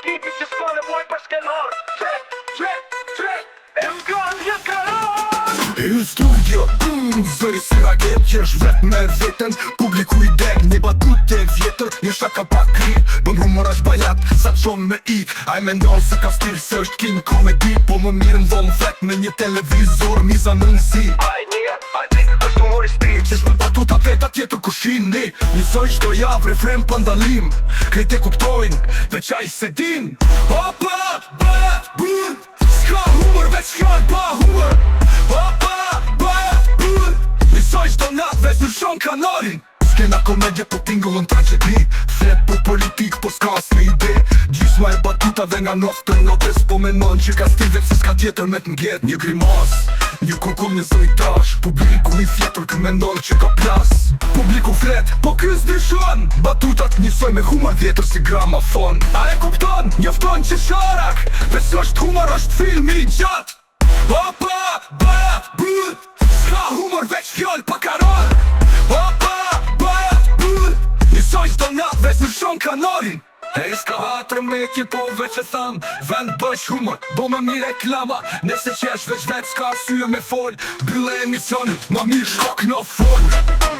Tipi që s'ka nevoj për skenar Në studio, zëri si raket që është vet me vetën Publiku i deg, një batut e vjetër Një shaka pak kri, bën humor është bajat Sa të qonë me i, a i mendon se ka stil Se është king komedi, po më mirë në vonë flet Me një televizor, miza në nëzi është humoristi Që shme batut atleta tjetër kushini Njësoj qdo javë refren për ndalim Krejt e kuptojnë, veç a i se din Opa, bëjat, bën S'ka humor, veç fjall pa humor Opa, bëjat, bën Njësoj qdo natë, veç në shon kanarin Skena komedje po tingullën tragedi Flet për politik po s'ka as me ide Gjysma e batuta dhe nga noftë të notës Po menon që ka stil veç se s'ka tjetër me t'nget Një grimas, një kurkum një zëjtash Publiku i fjetër kë menon që ka plas Publiku flet, po kës dishon Batutat njësoj me humor vjetër si gramafon A e kupton, njofton që sharak Ves është humor është filmi i gjat Opa, bëjat, bën S'ka humor veç fjoll pa karon Opa, bëjat, bën Njësoj qdo natë ves në shon kanarin E s'ka hatër me kje po veç e tham Vend bësh humor, bo më mirë reklama Nese që është veç vet s'ka arsye me fol Bile emisionin, ma mirë shkok në fol